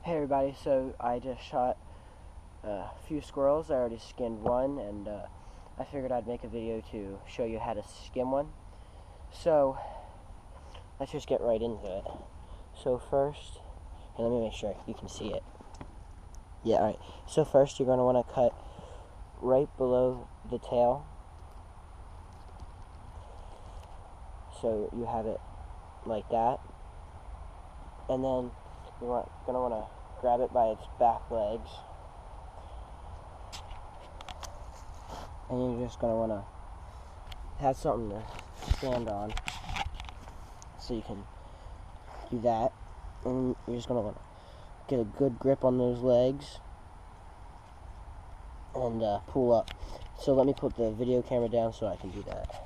Hey everybody, so I just shot a few squirrels. I already skinned one, and I figured I'd make a video to show you how to skin one. So let's just get right into it. So first, let me make sure you can see it. Yeah, alright. So first you're going to want to cut right below the tail. So you have it like that. And then you're going to want to grab it by its back legs. And you're just going to want to have something to stand on. So you can do that. And you're just going to want to get a good grip on those legs. And pull up. So let me put the video camera down so I can do that.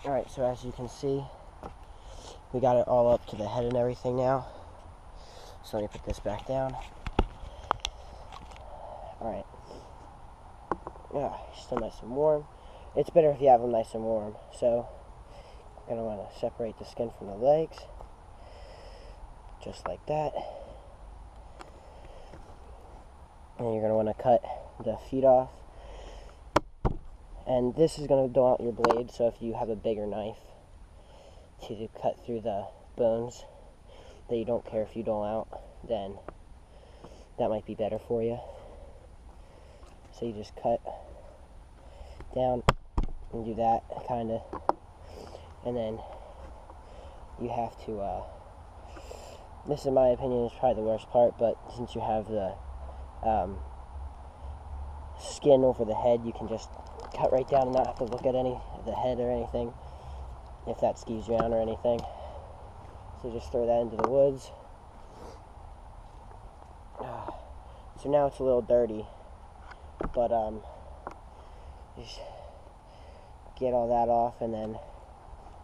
Alright, so as you can see, we got it all up to the head and everything now. So let me put this back down. Alright. Yeah, still nice and warm. It's better if you have them nice and warm. So, you're going to want to separate the skin from the legs. Just like that. And you're going to want to cut the feet off. And this is going to dull out your blade, so if you have a bigger knife to cut through the bones that you don't care if you dull out, then that might be better for you. So you just cut down and do that, kind of. And then you have to, this in my opinion is probably the worst part, but since you have the skin over the head, you can just cut right down and not have to look at any of the head or anything, if that skews you out or anything. So just throw that into the woods. So now it's a little dirty, but just get all that off, and then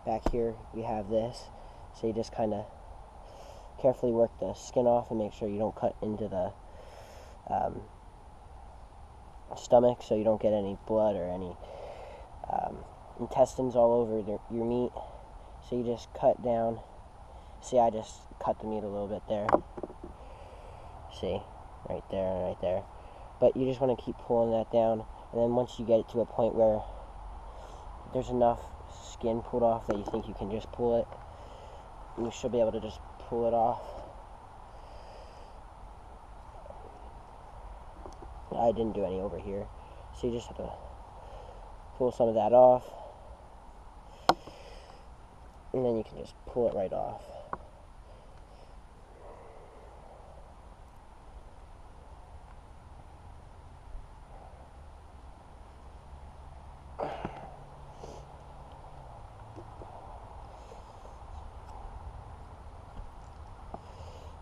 back here we have this. So you just kind of carefully work the skin off and make sure you don't cut into the stomach, so you don't get any blood or any intestines all over your meat. So you just cut down. See, I just cut the meat a little bit there. See, right there and right there. But you just want to keep pulling that down, and then once you get it to a point where there's enough skin pulled off that you think you can just pull it, you should be able to just pull it off. I didn't do any over here, so you just have to pull some of that off, and then you can just pull it right off.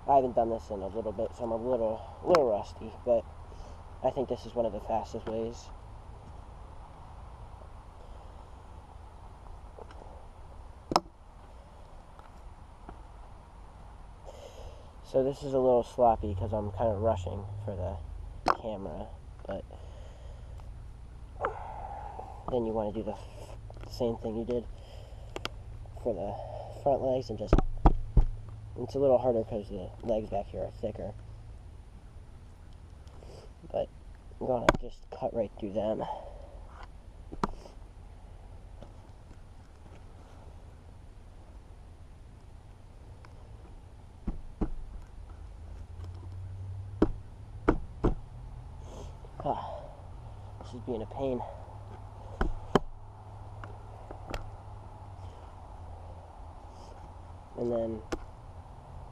I haven't done this in a little bit, so I'm a little rusty, but I think this is one of the fastest ways. So this is a little sloppy because I'm kind of rushing for the camera, but then you want to do the same thing you did for the front legs, and just, it's a little harder because the legs back here are thicker. But I'm going to just cut right through them. This is being a pain. And then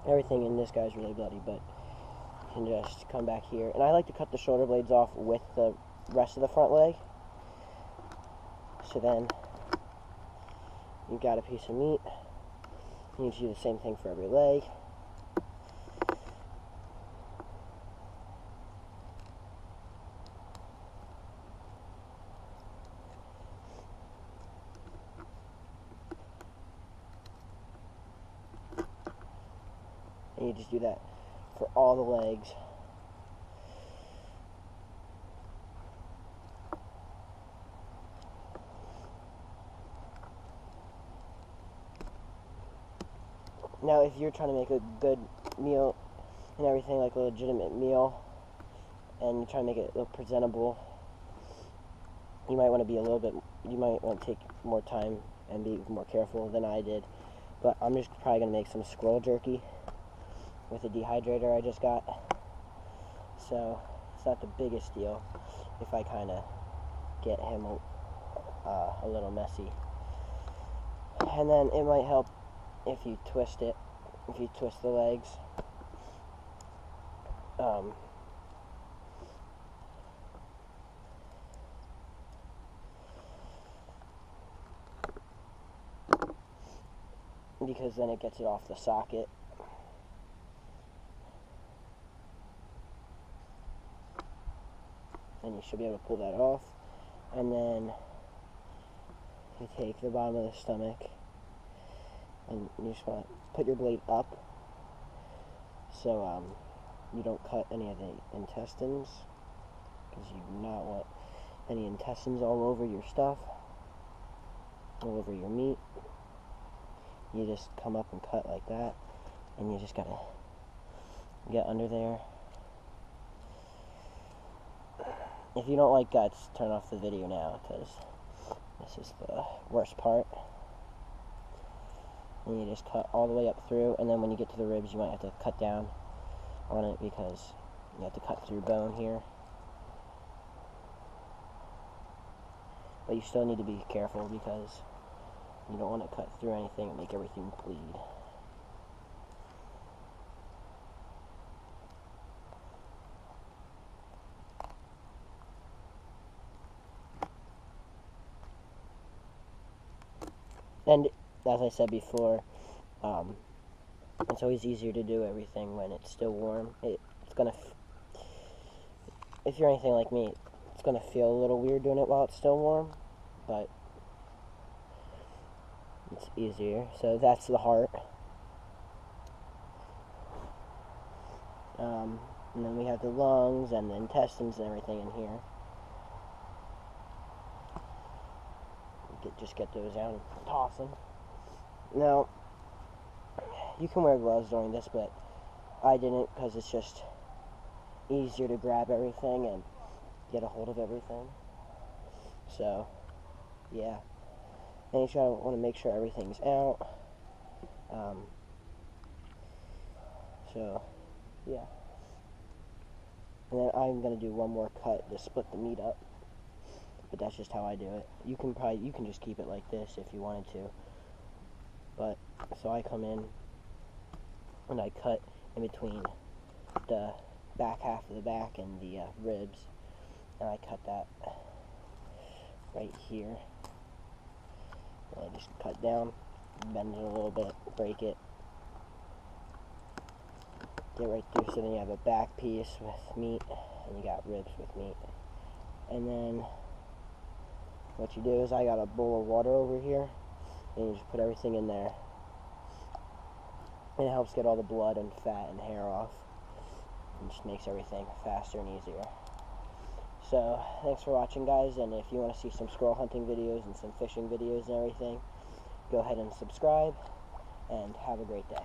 everything in this guy's really bloody, but you can just come back here. And I like to cut the shoulder blades off with the rest of the front leg. So then you've got a piece of meat. You need to do the same thing for every leg. And you just do that for all the legs. Now, if you're trying to make a good meal and everything, like a legitimate meal, and you're trying to make it look presentable, you might want to be you might want to take more time and be more careful than I did. But I'm just probably going to make some squirrel jerky with a dehydrator I just got. So, it's not the biggest deal if I kind of get him a little messy. And then it might help if you twist it, if you twist the legs. Because then it gets it off the socket. And you should be able to pull that off. And then you take the bottom of the stomach and you just want to put your blade up so you don't cut any of the intestines, because you do not want any intestines all over your stuff, all over your meat. You just come up and cut like that, and you just gotta get under there. If you don't like guts, turn off the video now, because this is the worst part. And you just cut all the way up through, and then when you get to the ribs, you might have to cut down on it because you have to cut through bone here. But you still need to be careful because you don't want to cut through anything and make everything bleed. And as I said before, it's always easier to do everything when it's still warm. It's gonna, if you're anything like me, it's gonna feel a little weird doing it while it's still warm, but it's easier. So that's the heart. And then we have the lungs and the intestines and everything in here. Just get those out and toss them. Now, you can wear gloves during this, but I didn't, because it's just easier to grab everything and get a hold of everything. So, yeah. And you want to make sure everything's out. So, yeah. And then I'm going to do one more cut to split the meat up. But that's just how I do it. You can just keep it like this if you wanted to. But, so I come in and I cut in between the back half of the back and the ribs. And I cut that right here. And I just cut down, bend it a little bit, break it. Get right through, so then you have a back piece with meat, and you got ribs with meat. And then what you do is, I got a bowl of water over here, and you just put everything in there. And it helps get all the blood and fat and hair off. And just makes everything faster and easier. So, thanks for watching, guys, and if you want to see some squirrel hunting videos and some fishing videos and everything, go ahead and subscribe, and have a great day.